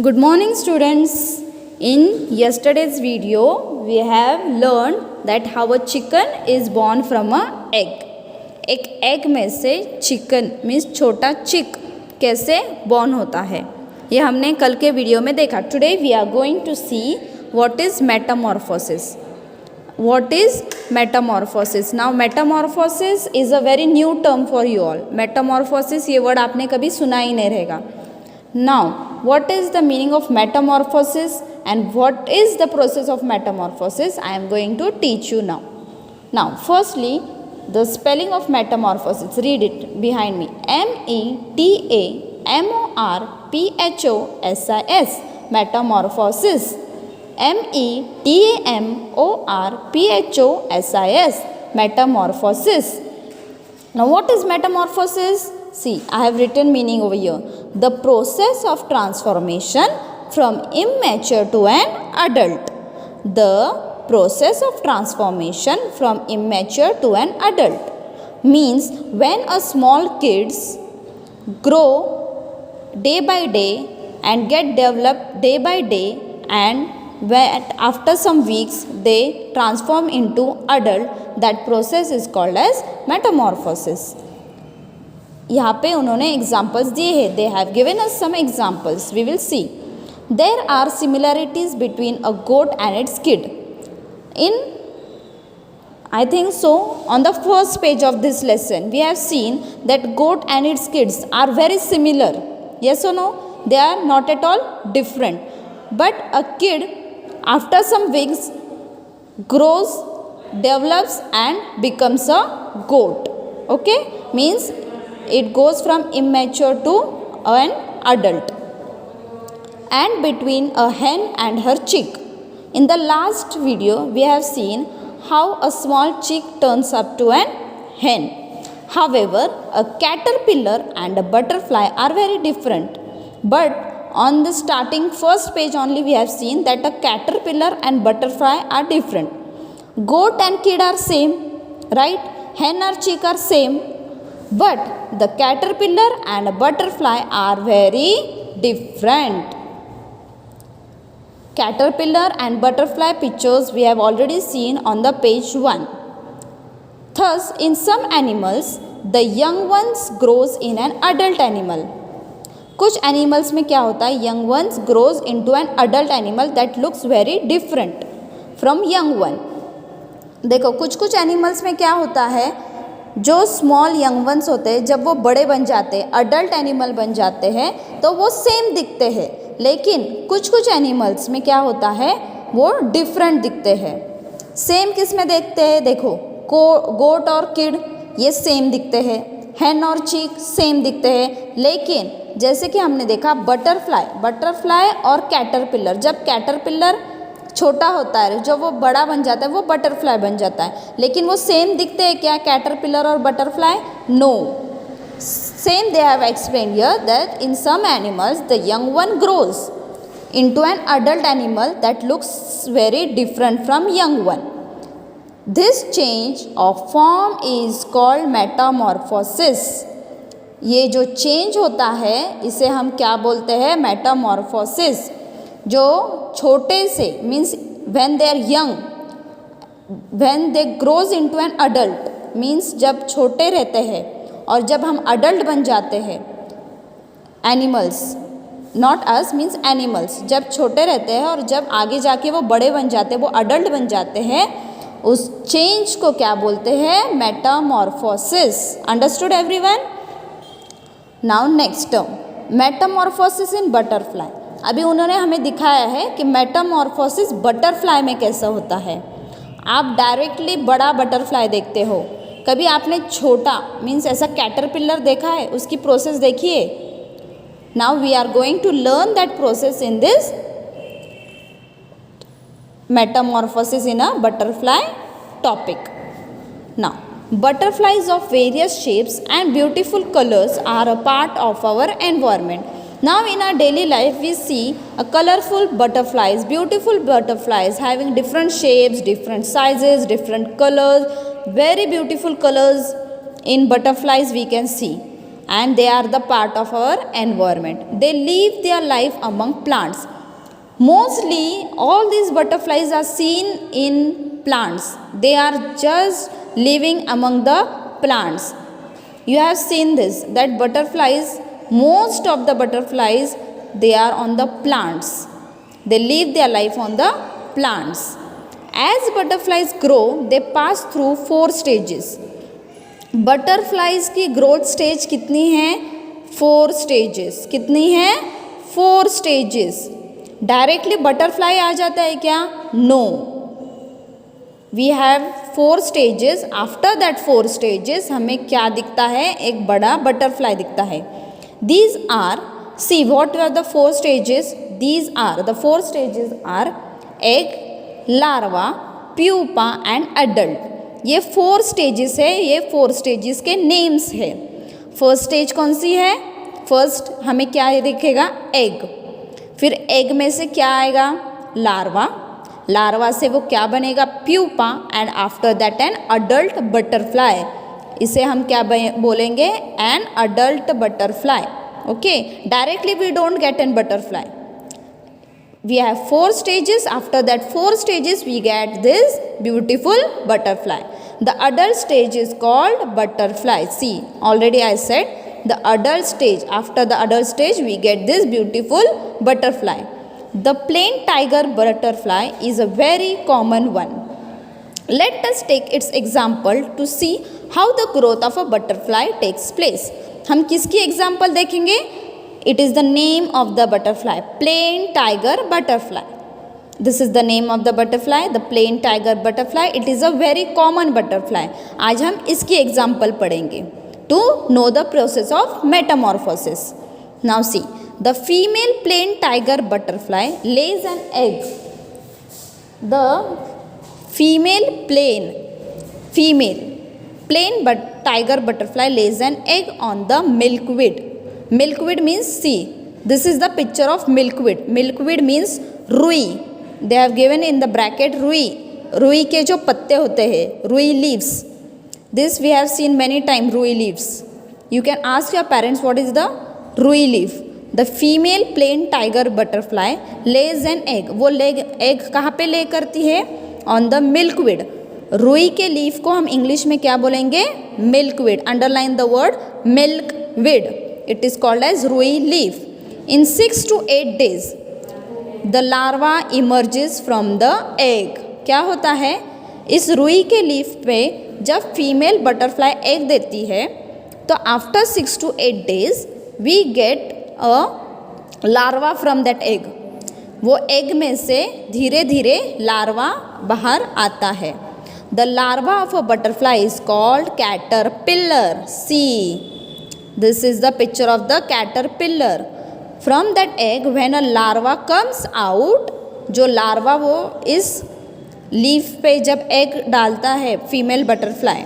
Good morning students. In yesterday's video we have learned that how a chicken is born from a egg. एक egg में से chicken means छोटा चिक कैसे born होता है ये हमने कल के वीडियो में देखा. Today we are going to see what is metamorphosis. What is metamorphosis? Now metamorphosis is a very new term for you all. Metamorphosis ये word आपने कभी सुना ही नहीं रहेगा. Now what is the meaning of metamorphosis and what is the process of metamorphosis? I am going to teach you now. Now firstly the spelling of metamorphosis. Read it behind me. METAMORPHOSIS. Metamorphosis. METAMORPHOSIS. Metamorphosis. Now what is metamorphosis? See, I have written meaning over here. The process of transformation from immature to an adult. The process of transformation from immature to an adult means when a small kids grow day by day and get developed day by day, and when after some weeks they transform into adult, that process is called as metamorphosis. यहाँ पे उन्होंने examples दिए हैं. They have given us some examples. We will see. There are similarities between a goat and its kid. In I think so on the first page of this lesson we have seen that goat and its kids are very similar. Yes or no? They are not at all different. But a kid after some weeks grows, develops and becomes a goat. Okay? Means it goes from immature to an adult. And between a hen and her chick. In the last video we have seen how a small chick turns up to an hen. However, a caterpillar and a butterfly are very different. But on the starting first page only we have seen that a caterpillar and butterfly are different. Goat and kid are same, right? Hen or chick are same. But the caterpillar and a butterfly are very different. Caterpillar and butterfly pictures we have already seen on the page 1. Thus, in some animals, the young ones grows in an adult animal. कुछ animals में क्या होता है? Young ones grows into an adult animal that looks very different from young one. देखो कुछ कुछ animals में क्या होता है, जो स्मॉल यंग वंस होते हैं जब वो बड़े बन जाते हैं, अडल्ट एनिमल बन जाते हैं, तो वो सेम दिखते हैं. लेकिन कुछ कुछ एनिमल्स में क्या होता है, वो डिफरेंट दिखते हैं. सेम किस में देखते हैं? देखो गोट और किड ये सेम दिखते हैं, हैन और चीक सेम दिखते हैं. लेकिन जैसे कि हमने देखा बटरफ्लाई और कैटरपिलर, जब कैटरपिलर छोटा होता है, जब वो बड़ा बन जाता है वो बटरफ्लाई बन जाता है. लेकिन वो सेम दिखते हैं क्या कैटरपिलर और butterfly? No. Same they have explained here that in some animals the young one grows into an adult animal that looks very different from young one. This change of form is called metamorphosis. ये जो change होता है इसे हम क्या बोलते हैं? Metamorphosis. जो छोटे से means when they are young, when they grows into an adult means जब छोटे रहते हैं और जब हम अडल्ट बन जाते हैं, animals not us means animals जब छोटे रहते हैं और जब आगे जाके वो बड़े बन जाते हैं, वो अडल्ट बन जाते हैं, उस चेंज को क्या बोलते हैं? Metamorphosis. Understood everyone? Now next term metamorphosis in butterfly. अभी उन्होंने हमें दिखाया है कि मेटामॉर्फोसिस बटरफ्लाई में कैसा होता है. आप डायरेक्टली बड़ा बटरफ्लाई देखते हो, कभी आपने छोटा मीन्स ऐसा कैटरपिलर देखा है? उसकी प्रोसेस देखिए. Now we are going to learn that process in this metamorphosis in a butterfly topic. Now, butterflies of various shapes and beautiful colors are a part of our environment. Now, in our daily life, we see a colorful butterflies, beautiful butterflies having different shapes, different sizes, different colors, very beautiful colors in butterflies we can see. and they are the part of our environment. They live their life among plants. Mostly all these butterflies are seen in plants. They are just living among the plants. You have seen this, that butterflies, most of the butterflies, they are on the plants. They live their life on the plants. As butterflies grow, they pass through 4 stages. Butterflies की growth stage कितनी है? 4 stages. कितनी है? 4 stages. Directly butterfly आ जाता है क्या? No. We have 4 stages. After that 4 stages हमें क्या दिखता है? एक बड़ा बटरफ्लाई दिखता है. These are, see what are the 4 stages? These are the 4 stages are egg, larva, pupa and adult. ये 4 स्टेजेस है. ये 4 स्टेजेस के नेम्स है. फर्स्ट स्टेज कौन सी है? फर्स्ट हमें क्या दिखेगा? एग. फिर एग में से क्या आएगा? लार्वा. लार्वा से वो क्या बनेगा? Pupa. And after that an adult butterfly. इसे हम क्या बोलेंगे? An adult butterfly. Okay. Directly we don't get an butterfly. We have 4 stages. After that 4 stages we get this beautiful butterfly. The adult stage is called butterfly. See, already I said the adult stage. After the adult stage we get this beautiful butterfly. The plain tiger butterfly is a very common one. Let us take its example to see how the growth of a butterfly takes place. हम किसकी example देखेंगे? It is the name of the butterfly, plain tiger butterfly. This is the name of the butterfly, the plain tiger butterfly. It is a very common butterfly. आज हम इसकी example पढ़ेंगे to know the process of metamorphosis. Now see, the female plain tiger butterfly lays an egg. The female tiger butterfly lays an egg on the milkweed. Milkweed means, see, this is the picture of milkweed. Milkweed means रुई. They have given in the bracket रुई. रुई के जो पत्ते होते हैं, रुई leaves. This we have seen many times, रुई leaves. You can ask your parents what is the रुई leaf. The female plain tiger butterfly lays an egg. वो egg कहाँ पे lay करती है? On the milkweed. रुई के लीफ को हम इंग्लिश में क्या बोलेंगे? Milkweed. Underline the word milkweed. It is called as rui leaf. In 6 to 8 days, the larva emerges from the egg. क्या होता है? इस रुई के लीफ पे जब फीमेल बटरफ्लाई एग देती है तो after 6 to 8 days we get a larva from that egg. वो एग में से धीरे धीरे लार्वा बाहर आता है. The larva of a butterfly is called caterpillar. See. This is the picture of the caterpillar. From that egg, when a larva comes out, जो larva वो इस लीफ पे जब एग डालता है फीमेल बटरफ्लाई,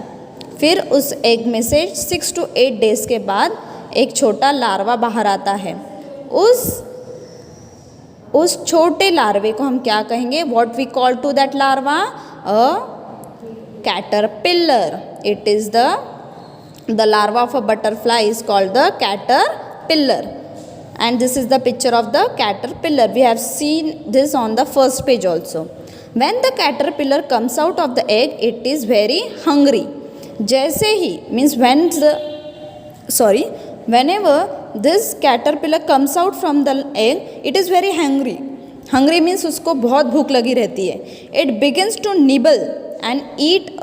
फिर उस एग में से 6 to 8 days के बाद एक छोटा लार्वा बाहर आता है. उस छोटे लार्वे को हम क्या कहेंगे? What we call to that larva? A caterpillar. It is the larva of a butterfly is called the caterpillar. And this is the picture of the caterpillar. We have seen this on the first page also. When the caterpillar comes out of the egg, it is very hungry. जैसे ही means whenever this caterpillar comes out from the egg, it is very hungry. Hungry means उसको बहुत भूख लगी रहती है. It begins to nibble and eat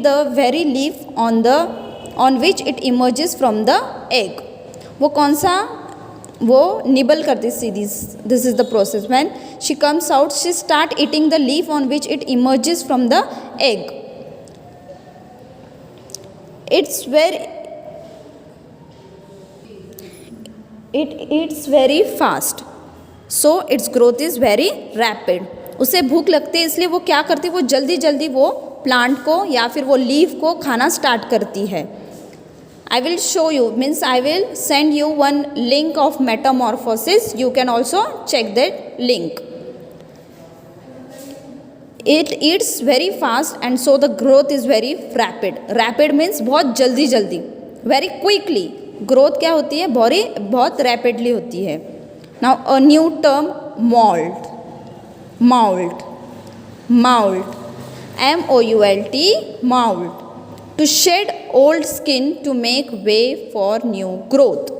the very leaf on which it emerges from the egg. वो कौन सा? वो निबल करती. See, this is the process. When she comes out, she start eating the leaf on which it emerges from the egg. It eats very fast, so its growth is very rapid. उसे भूख लगती है इसलिए वो क्या करती है? वो जल्दी जल्दी वो प्लांट को या फिर वो लीफ को खाना स्टार्ट करती है. I will show you, means I will send you one link of metamorphosis. You can also check that link. It eats very fast and so the growth is very rapid. Rapid means बहुत जल्दी जल्दी, very quickly. Growth क्या होती है, बहुत rapidly होती है. Now a new term molt, molt, molt, molt, molt, to shed old skin to make way for new growth.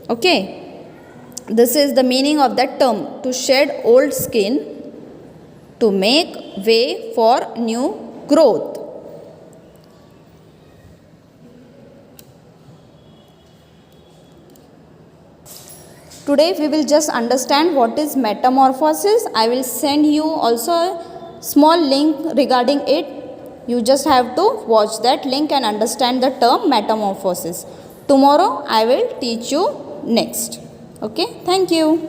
Okay, this is the meaning of that term, to shed old skin to make way for new growth. Today we will just understand what is metamorphosis. I will send you also a small link regarding it. You just have to watch that link and understand the term metamorphosis. Tomorrow I will teach you next. Okay, thank you.